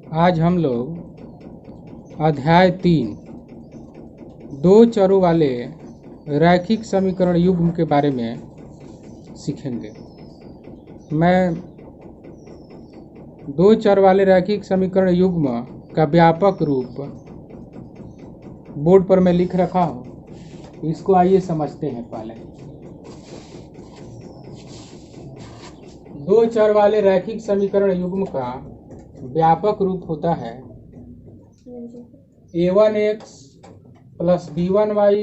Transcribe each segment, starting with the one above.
आज हम लोग अध्याय 3 दो चरों वाले रैखिक समीकरण युग्म के बारे में सीखेंगे। मैं दो चर वाले रैखिक समीकरण युग्म का व्यापक रूप बोर्ड पर मैं लिख रखा हूँ, इसको आइए समझते हैं। पहले दो चर वाले रैखिक समीकरण युग्म का व्यापक रूप होता है a1x plus b1y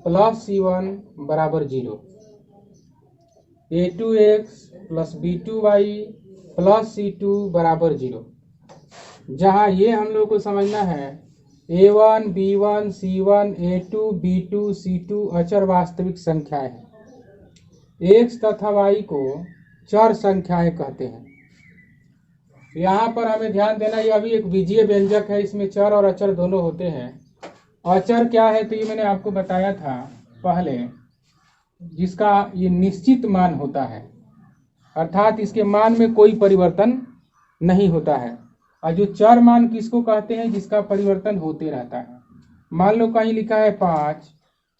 plus c1 बराबर 0, a2x plus b2y plus c2 बराबर 0। जहाँ ये हम लोग को समझना है a1 b1 c1 a2 b2 c2 अचर वास्तविक संख्याएं हैं। x तथा y को चर संख्याएं कहते हैं। यहाँ पर हमें ध्यान देना, यह भी एक बीजीय व्यंजक है, इसमें चर और अचर दोनों होते हैं। अचर क्या है तो ये मैंने आपको बताया था पहले, जिसका ये निश्चित मान होता है, अर्थात इसके मान में कोई परिवर्तन नहीं होता है। और जो चर मान किसको कहते हैं, जिसका परिवर्तन होते रहता है। मान लो कहीं लिखा है 5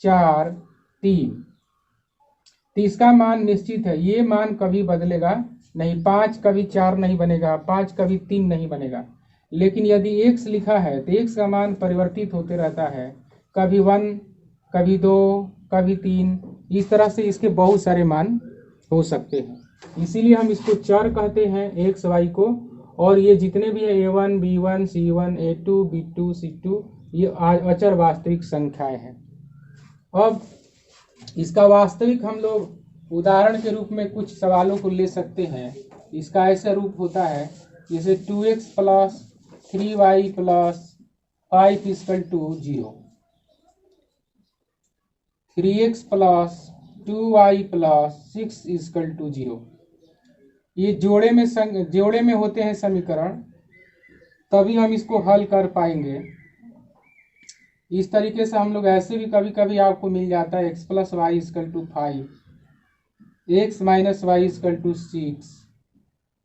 4 3, तो इसका मान निश्चित है, ये मान कभी बदलेगा नहीं। 5 कभी 4 नहीं बनेगा, 5 कभी 3 नहीं बनेगा। लेकिन यदि x लिखा है तो x का मान परिवर्तित होते रहता है, कभी 1 कभी 2 कभी 3, इस तरह से इसके बहुत सारे मान हो सकते हैं। इसीलिए हम इसको चर कहते हैं x y को। और ये जितने भी है a1 b1 c1 a2 b2 c2 ये अचर वास्तविक संख्याएं हैं। अब इसका वास्तविक हम लोग उदाहरण के रूप में कुछ सवालों को ले सकते हैं। इसका ऐसा रूप होता है जैसे 2x plus 3y plus 5 equal to 0, 3x plus 2y plus 6 equal to 0। ये जोड़े में होते हैं समीकरण, तभी हम इसको हल कर पाएंगे। इस तरीके से हम लोग ऐसे भी कभी कभी आपको मिल जाता है x plus y equal to 5, x minus y equal to 6।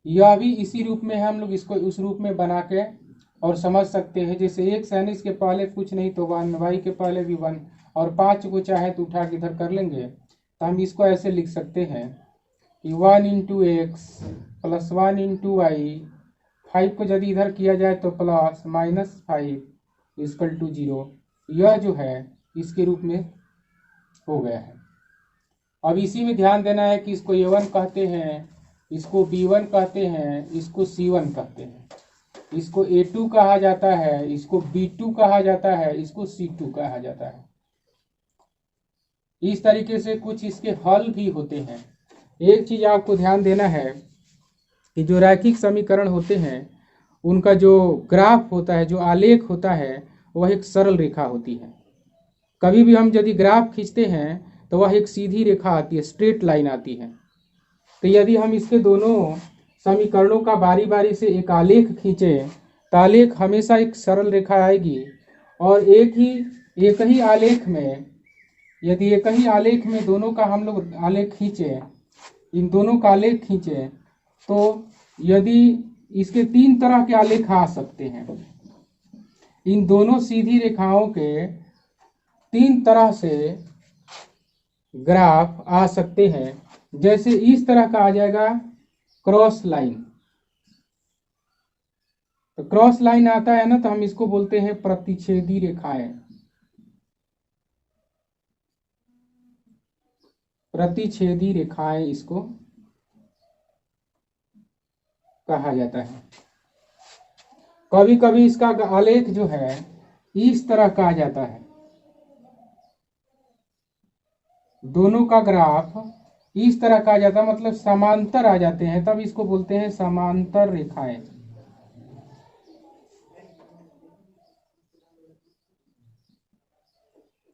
यह भी इसी रूप में हम लोग इसको उस रूप में बना के और समझ सकते हैं। जैसे x है, इसके पहले कुछ नहीं तो 1, y के पहले भी 1, और 5 को चाहे तो उठा के इधर कर लेंगे, तो हम इसको ऐसे लिख सकते हैं कि 1 into x plus 1 into y, 5 को यदि इधर किया जाए तो प्लस माइनस 5 इक्वल टू 0। यह जो है इसके रूप में हो गया है। अब इसी में ध्यान देना है कि इसको a1 कहते हैं, इसको b1 कहते हैं, इसको c1 कहते हैं, इसको a2 कहा जाता है, इसको b2 कहा जाता है, इसको c2 कहा जाता है। इस तरीके से कुछ इसके हल भी होते हैं। एक चीज आपको ध्यान देना है कि जो रैखिक समीकरण होते हैं उनका जो ग्राफ होता है, जो आलेख होता है, वह एक सरल रेखा होती है। कभी भी हम यदि ग्राफ खींचते हैं तो वह एक सीधी रेखा आती है, स्ट्रेट लाइन आती है। तो यदि हम इसके दोनों समीकरणों का बारी बारी से एक आलेख खींचें तो आलेख हमेशा एक सरल रेखा आएगी। और एक ही आलेख में, यदि एक ही आलेख में दोनों का हम लोग आलेख खींचें, इन दोनों का आलेख खींचें, तो यदि इसके 3 तरह के आलेख आ सकते हैं। इन दोनों सीधी रेखाओं के 3 तरह से ग्राफ आ सकते हैं। जैसे इस तरह का आ जाएगा क्रॉस लाइन, तो क्रॉस लाइन आता है ना, तो हम इसको बोलते हैं प्रतिच्छेदी रेखाएं। प्रतिच्छेदी रेखाएं इसको कहा जाता है। कभी कभी इसका आलेख जो है इस तरह का आ जाता है, दोनों का ग्राफ इस तरह का आ जाता है, मतलब समांतर आ जाते हैं, तब इसको बोलते हैं समांतर रेखाएं।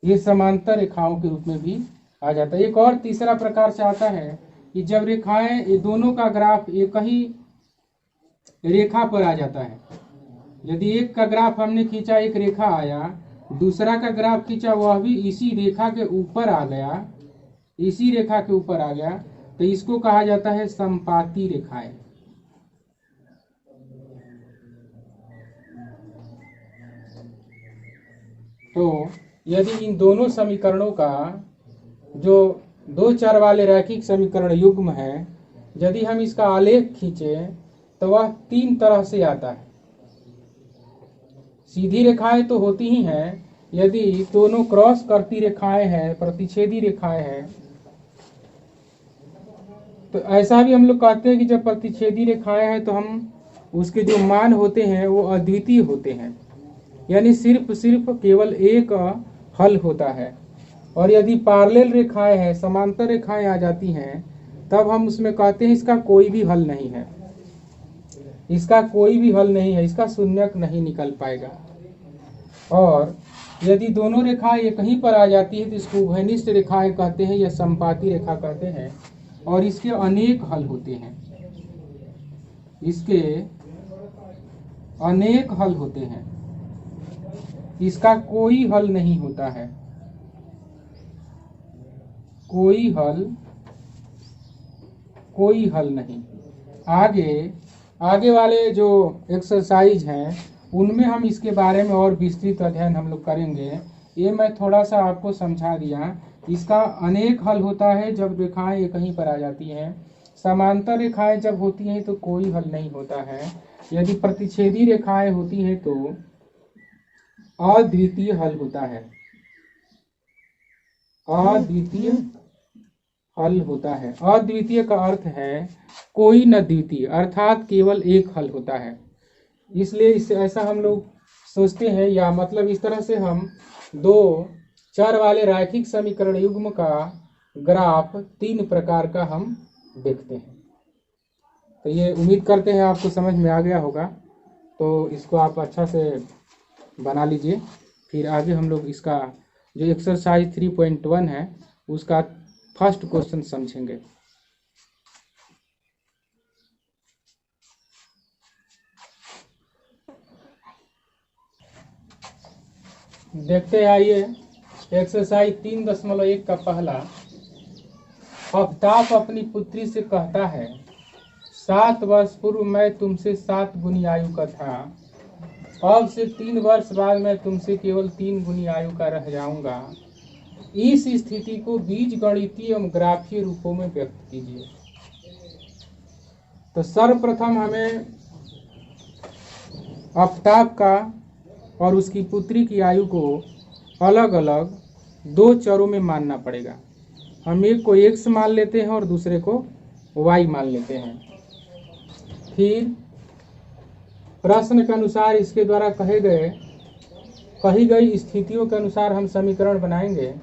ये समांतर रेखाओं के रूप में भी आ जाता है। एक और तीसरा प्रकार से आता है कि जब रेखाएं, ये दोनों का ग्राफ एक ही रेखा पर आ जाता है। यदि एक का ग्राफ हमने खींचा, एक रेखा आया, दूसरा का ग्राफ खींचा, वह भी इसी रेखा के ऊपर आ गया, इसी रेखा के ऊपर आ गया, तो इसको कहा जाता है संपाती रेखाएं। तो यदि इन दोनों समीकरणों का जो दो चर वाले रैखिक समीकरण युग्म है, यदि हम इसका आलेख खींचें तो वह तीन तरह से आता है। सीधी रेखाएं तो होती ही हैं, यदि दोनों क्रॉस करती रेखाएं हैं, प्रतिच्छेदी रेखाएं हैं, तो ऐसा भी हम लोग कहते हैं कि जब प्रतिच्छेदी रेखाएं हैं तो हम उसके जो मान होते हैं वो अद्वितीय होते हैं, यानी सिर्फ केवल एक हल होता है। और यदि पैरेलल रेखाएं हैं, समांतर रेखाएं आ जाती हैं, तब हम उसमें कहते हैं इसका कोई भी हल नहीं है, इसका कोई भी हल नहीं है, इसका शून्यक नहीं निकल पाएगा। और यदि दोनों रेखाएं एक ही पर आ जाती है तो इसको उभयनिष्ठ रेखाएं कहते हैं या संपाती रेखा कहते हैं। और इसके अनेक हल होते हैं, इसके अनेक हल होते हैं, इसका कोई हल नहीं होता है, कोई हल नहीं। आगे वाले जो एक्सरसाइज हैं उनमें हम इसके बारे में और विस्तृत अध्ययन हम लोग करेंगे। ये मैं थोड़ा सा आपको समझा दिया। इसका अनेक हल होता है जब रेखाएं एक ही पर आ जाती हैं। समांतर रेखाएं जब होती हैं तो कोई हल नहीं होता है। यदि प्रतिच्छेदी रेखाएं होती हैं तो अद्वितीय हल होता है, अद्वितीय हल होता है। अद्वितीय का अर्थ है कोई न द्वितीय, अर्थात केवल एक हल होता है। इसलिए इससे ऐसा हम लोग सोचते हैं, या मतलब इस तरह से हम दो चर वाले रैखिक समीकरण युग्म का ग्राफ तीन प्रकार का हम देखते हैं। तो ये उम्मीद करते हैं आपको समझ में आ गया होगा। तो इसको आप अच्छा से बना लीजिए। फिर आगे हम लोग इसका जो एक्सरसाइज 3.1 है उसका फर्स्ट क्वेश्चन समझेंगे। देखते हैं, आइए। एक्सरसाइज 3.1 का पहला, आफताब अपनी पुत्री से कहता है 7 वर्ष पूर्व मैं तुमसे 7 गुनी आयु का था, अब से 3 वर्ष बाद मैं तुमसे केवल 3 गुनी आयु का रह जाऊंगा। इस स्थिति को बीजगणितीय एवं ग्राफीय रूपों में व्यक्त कीजिए। तो सर्वप्रथम हमें आफताब का और उसकी पुत्री की आयु को अलग अलग दो चरों में मानना पड़ेगा। हम एक को x मान लेते हैं और दूसरे को y मान लेते हैं। फिर प्रश्न के अनुसार इसके द्वारा कही गई स्थितियों के अनुसार हम समीकरण बनाएंगे,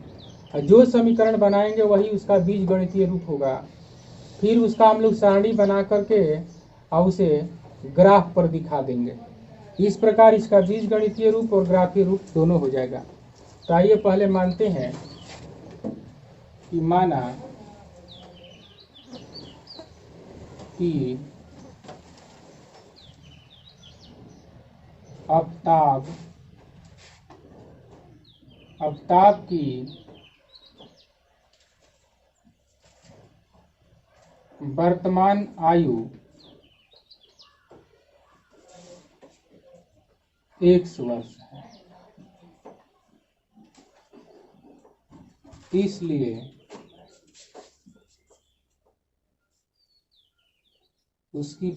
और जो समीकरण बनाएंगे वही उसका बीजगणितीय रूप होगा। फिर उसका हम लोग सारणी बना करके और उसे ग्राफ पर दिखा देंगे। इस प्रकार इसका बीजगणितीय रूप और ग्राफीय रूप दोनों हो जाएगा। तो आइए पहले मानते हैं कि माना कि आफताब की वर्तमान आयु 1 वर्ष है, इसलिए उसकी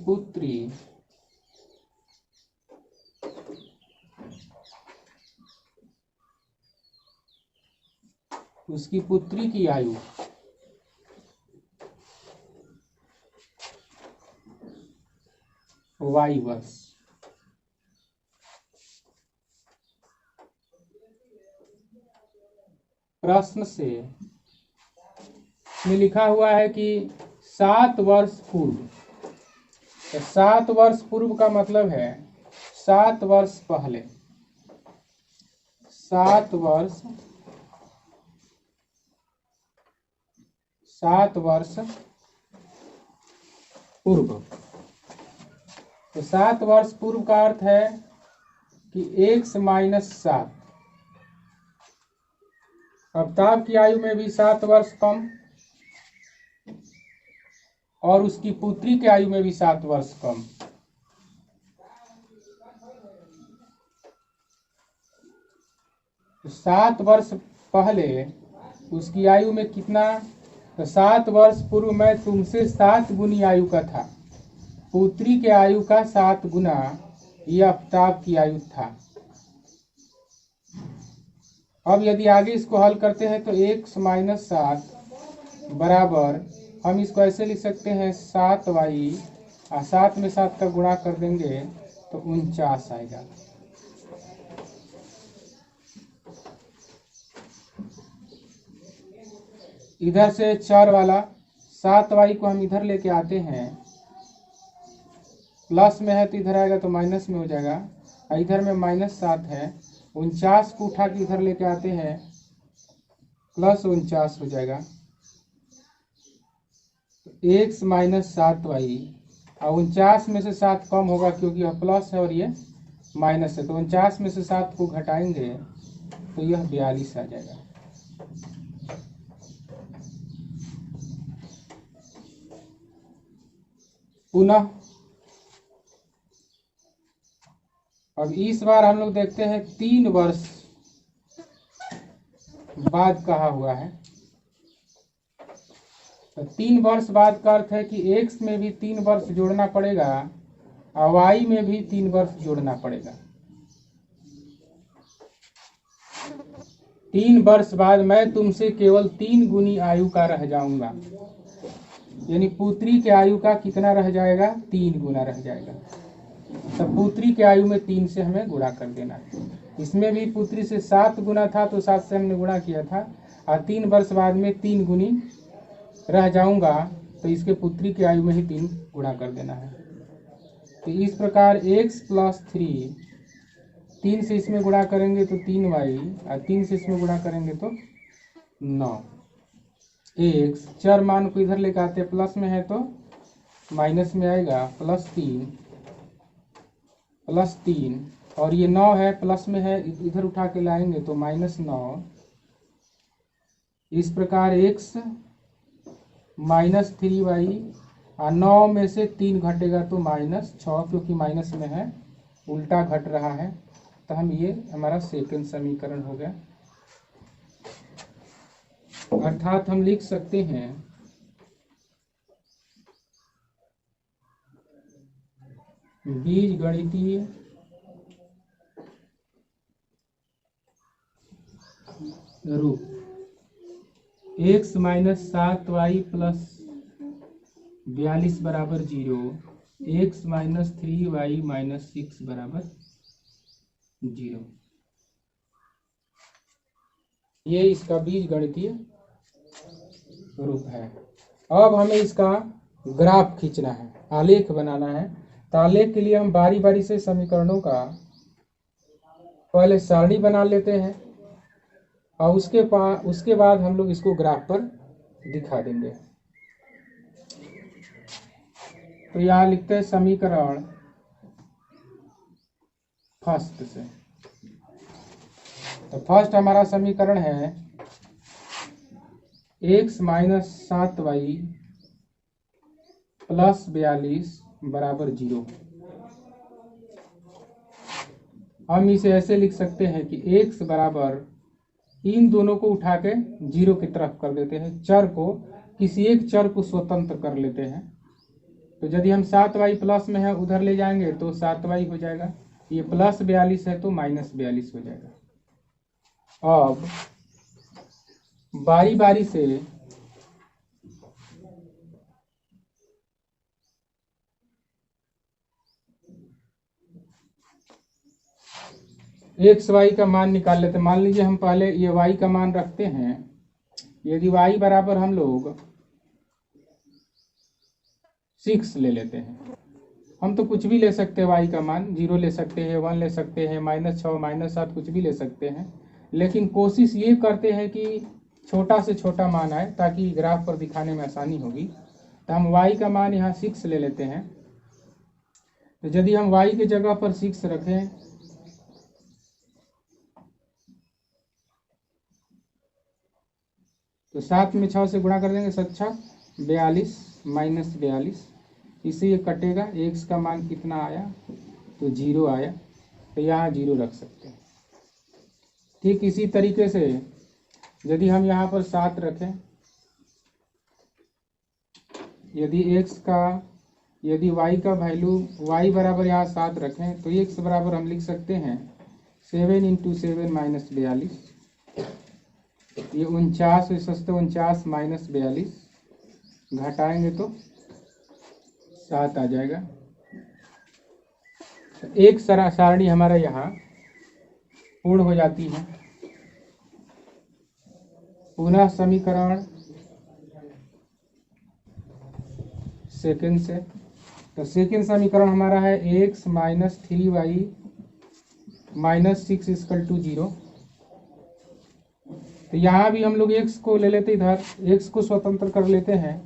पुत्री की आयु y वर्ष। प्रश्न से में लिखा हुआ है कि 7 वर्ष पूर्व। तो 7 वर्ष पूर्व का मतलब है 7 वर्ष पहले, 7 वर्ष पूर्व। तो 7 वर्ष पूर्व का अर्थ है कि x - 7। आफताब की आयु में भी 7 वर्ष कम और उसकी पुत्री की आयु में भी 7 वर्ष कम। 7 वर्ष पहले उसकी आयु में कितना, तो 7 वर्ष पूर्व मैं तुमसे 7 गुनी आयु का था। पुत्री के आयु का 7 गुना यह आफ्ताब की आयु था। अब यदि आगे इसको हल करते हैं तो x माइनस 7 बराबर, हम इसको ऐसे लिख सकते हैं 7y और 7 में 7 का गुणा कर देंगे तो 49 आएगा। इधर से चर वाला 7y को हम इधर लेके आते हैं, प्लस में है तो इधर आएगा तो माइनस में हो जाएगा, और इधर में -7 है। 49 को उठा के इधर लेके आते हैं, प्लस 49 हो जाएगा। x माइनस 7y, और 49 में से 7 कम होगा क्योंकि यह प्लस है और ये माइनस है, तो 49 में से 7 को घटाएंगे तो यह 42 आ जाएगा। पुनः अब इस बार हम लोग देखते हैं 3 वर्ष बाद कहा हुआ है। तो 3 वर्ष बाद का अर्थ है कि x में भी 3 वर्ष जोड़ना पड़ेगा और y में भी 3 वर्ष जोड़ना पड़ेगा। 3 वर्ष बाद मैं तुमसे केवल 3 गुनी आयु का रह जाऊंगा, यानी पुत्री के आयु का कितना रह जाएगा, 3 गुना रह जाएगा। तो पुत्री के आयु में 3 से हमें गुणा कर देना है। इसमें भी पुत्री से 7 गुना था तो 7 से हमने गुणा किया था, और 3 वर्ष बाद में 3 गुनी रह जाऊंगा तो इसके पुत्री की आयु में ही 3 गुणा कर देना है। तो इस प्रकार x प्लस 3, 3 से इसमें गुणा करेंगे तो 3y, और 3 से इसमें गुणा करेंगे तो 9। x चर मान को इधर लेकर आते, प्लस में है तो माइनस में आएगा, प्लस 3 और ये 9 है, प्लस में है, इधर उठा के लाएंगे तो -9। इस प्रकार x -3y, और 9 में से 3 घटेगा तो -6, क्योंकि माइनस में है, उल्टा घट रहा है। तो हम ये हमारा सेकंड समीकरण हो गया। अर्थात हम लिख सकते हैं बीज गणितीय रूप x माइनस 7y प्लस 42 बराबर 0, x माइनस 3y माइनस 6 बराबर 0। ये इसका बीज गणितीय रूप है। अब हमें इसका ग्राफ खींचना है, आलेख बनाना है। तो आलेख के लिए हम बारी बारी से समीकरणों का पहले सारणी बना लेते हैं और उसके बाद हम लोग इसको ग्राफ पर दिखा देंगे। तो यहाँ लिखते हैं समीकरण फर्स्ट से। तो फर्स्ट हमारा समीकरण है x माइनस 7y प्लस 42 बराबर 0। हम इसे ऐसे लिख सकते हैं कि x बराबर, इन दोनों को उठा के 0 की तरफ कर देते हैं, चर को, किसी एक चर को स्वतंत्र कर लेते हैं। तो यदि हम 7y प्लस में है उधर ले जाएंगे तो 7y हो जाएगा, ये प्लस 42 है तो माइनस 42 हो जाएगा। अब बारी बारी से एक्स वाई का मान निकाल लेते हैं। मान लीजिए हम पहले ये y का मान रखते हैं। यदि y बराबर हम लोग 6 ले लेते हैं, हम तो कुछ भी ले सकते हैं, y का मान 0 ले सकते हैं, 1 ले सकते हैं, -6 -7 कुछ भी ले सकते हैं, लेकिन कोशिश ये करते हैं कि छोटा से छोटा मान आए ताकि ग्राफ पर दिखाने में आसानी होगी। तो हम y का मान यहाँ 6 ले लेते हैं। तो यदि हम y के जगह पर 6 रखें तो 7 में 6 से गुणा कर देंगे, 7 6 42 -42, इसे ये कटेगा। x का मान कितना आया तो 0 आया, तो यहाँ 0 रख सकते हैं। ठीक इसी तरीके से यदि हम यहाँ पर 7 रखें, यदि y का वैल्यू y बराबर यहाँ 7 रखें तो x बराबर हम लिख सकते हैं 7 × 7 - 42, ये 49 सस्ते 49 - 42 घटाएंगे तो 7 आ जाएगा। तो एक सारणी हमारा यहाँ पूर्ण हो जाती है। पुनः समीकरण सेकंड से, तो सेकंड समीकरण हमारा है x - 3y - 6 = 0। तो यहाँ भी हम लोग x को ले लेते, इधर x को स्वतंत्र कर लेते हैं।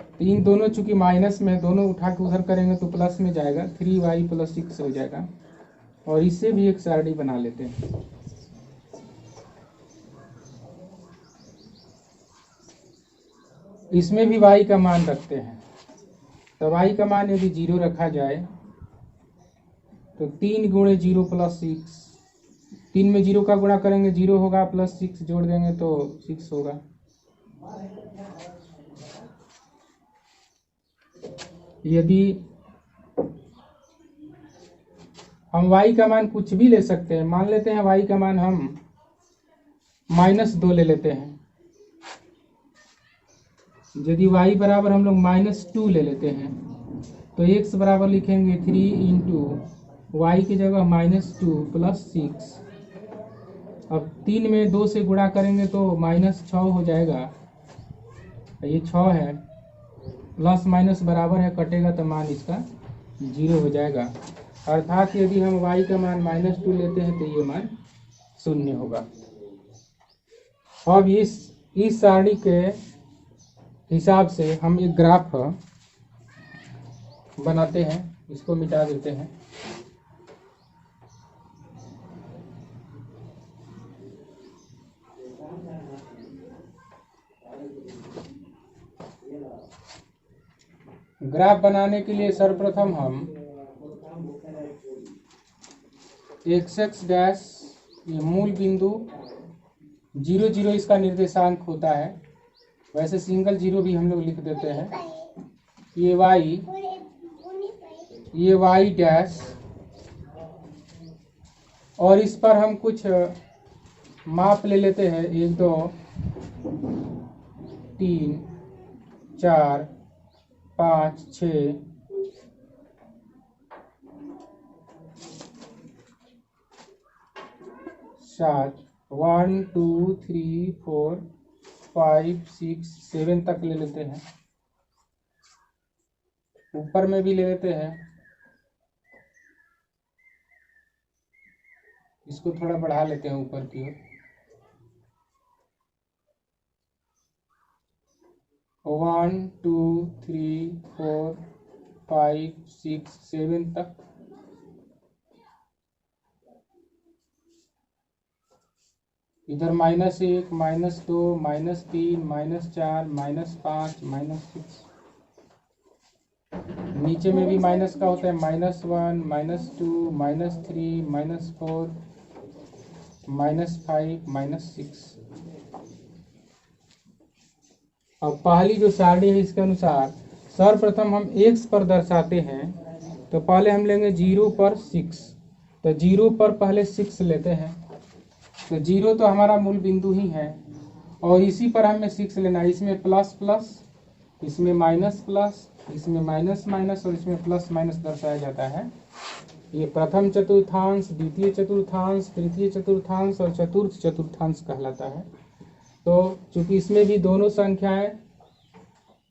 तो इन दोनों चूंकि माइनस में, दोनों उठा के उधर करेंगे तो प्लस में जाएगा, 3y + 6 हो जाएगा। और इससे भी एक सारणी बना लेते हैं। इसमें भी y का मान रखते हैं। तो y का मान यदि 0 रखा जाए तो 3 × 0 + 6, 3 में 0 का गुणा करेंगे 0 होगा, प्लस 6 जोड़ देंगे तो 6 होगा। यदि हम y का मान कुछ भी ले सकते हैं, मान लेते हैं y का मान हम -2 ले लेते हैं। यदि y बराबर हम लोग -2 ले लेते हैं तो x बराबर लिखेंगे 3 × y की जगह -2 + 6। अब 3 में 2 से गुणा करेंगे तो -6 हो जाएगा। ये 6 है, प्लस माइनस बराबर है, कटेगा तो मान इसका 0 हो जाएगा। अर्थात यदि हम y का मान -2 लेते हैं तो ये मान 0 होगा। अब इस सारणी के हिसाब से हम एक ग्राफ बनाते हैं, इसको मिटा देते हैं। ग्राफ बनाने के लिए सर्वप्रथम हम x डैश, ये मूल बिंदु 0 0 इसका निर्देशांक होता है, वैसे सिंगल 0 भी हम लोग लिख देते हैं। ये y डैश, और इस पर हम कुछ माप ले लेते हैं, 1 2 3 4 5 6 7, 1 2 3 4 5 6 7 तक ले लेते हैं। ऊपर में भी ले लेते हैं, इसको थोड़ा बढ़ा लेते हैं ऊपर की ओर। 1 2 3 4 5 6 7 तक। इधर -1 -2 -3 -4 -5 -6। नीचे में भी माइनस का होता है, -1 -2 -3 -4 -5 -6। अब पहली जो सारणी है इसके अनुसार सर्वप्रथम हम x पर दर्शाते हैं, तो पहले हम लेंगे 0 पर 6। तो 0 पर पहले 6 लेते हैं, तो 0 तो हमारा मूल बिंदु ही है और इसी पर हमें 6 लेना है। इसमें प्लस प्लस, इसमें माइनस प्लस, इसमें माइनस माइनस और इसमें प्लस माइनस दर्शाया जाता है। ये प्रथम चतुर्थांश, द्वितीय चतुर्थांश, तृतीय चतुर्थांश और चतुर्थ चतुर्थांश कहलाता है। तो चूंकि इसमें भी दोनों संख्याएं,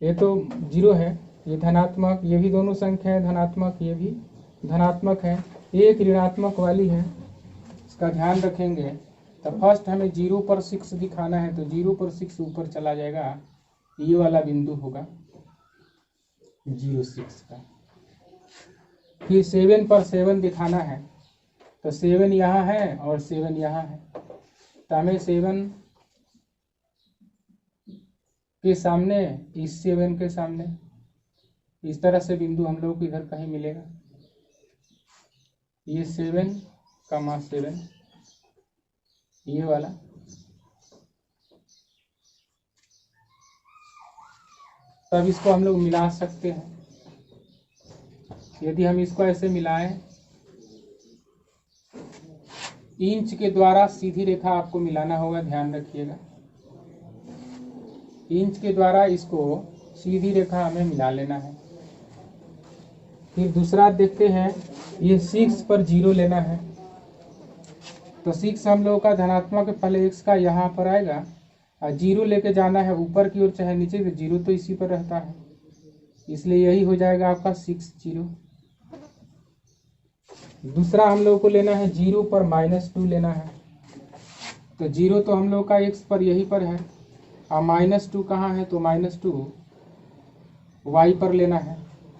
ये तो 0 है, ये धनात्मक, ये भी दोनों संख्याएं धनात्मक, ये भी धनात्मक है, एक ऋणात्मक वाली है, इसका ध्यान रखेंगे। तो फर्स्ट हमें 0 पर 6 दिखाना है, तो 0 पर 6 ऊपर चला जाएगा, ये वाला बिंदु होगा 0 6 का। फिर 7 पर 7 दिखाना है, तो 7 यहाँ है और 7 यहाँ है, तो हमें 7 के सामने, इस 7 के सामने इस तरह से बिंदु हम लोग को इधर कहीं मिलेगा। ये 7, 7, ये वाला। तब इसको हम लोग मिला सकते हैं। यदि हम इसको ऐसे मिलाएं, इंच के द्वारा सीधी रेखा आपको मिलाना होगा, ध्यान रखिएगा। इंच के द्वारा इसको सीधी रेखा हमें मिला लेना है। फिर दूसरा देखते हैं, ये 6 पर 0 लेना है। तो 6 हम लोगों का धनात्मक, पहले x का यहाँ पर आएगा और 0 लेके जाना है ऊपर की ओर चाहे नीचे, तो 0 तो इसी पर रहता है, इसलिए यही हो जाएगा आपका 6 0। दूसरा हम लोगों को लेना है 0 पर -2 लेना है। तो 0 तो हम लोग का x पर यही पर है और -2 कहाँ है, तो -2 y पर लेना है,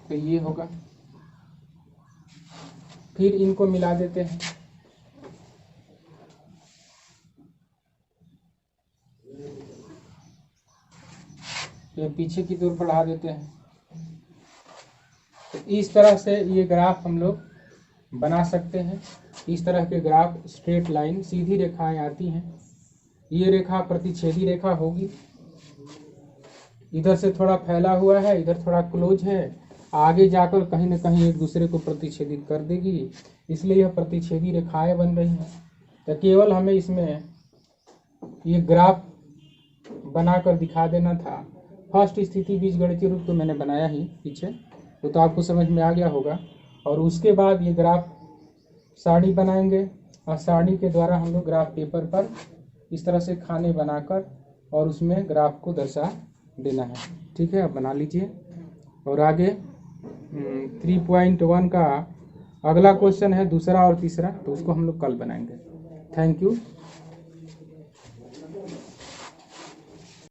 तो ये होगा। फिर इनको मिला देते हैं। ये पीछे की तरफ बढ़ा देते हैं। तो इस तरह से ये ग्राफ हम लोग बना सकते हैं। इस तरह के ग्राफ, स्ट्रेट लाइन, सीधी रेखाएं आती हैं। ये रेखा प्रतिच्छेदी रेखा होगी, इधर से थोड़ा फैला हुआ है, इधर थोड़ा क्लोज है, आगे जाकर कहीं ना कहीं एक दूसरे को प्रतिच्छेदित कर देगी, इसलिए यह प्रतिच्छेदी रेखाएं बन रही हैं। तो केवल हमें इसमें ये ग्राफ बनाकर दिखा देना था। फर्स्ट स्थिति बीजगणितीय रूप तो मैंने बनाया ही पीछे, वो तो आपको समझ में आ गया होगा। और उसके बाद ये ग्राफ सारणी बनाएंगे और सारणी के द्वारा हम लोग ग्राफ पेपर पर इस तरह से खाने बनाकर और उसमें ग्राफ को दर्शा देना है। ठीक है, आप बना लीजिए। और आगे 3.1 का अगला क्वेश्चन है, दूसरा और तीसरा, तो उसको हम लोग कल बनाएंगे। Thank you.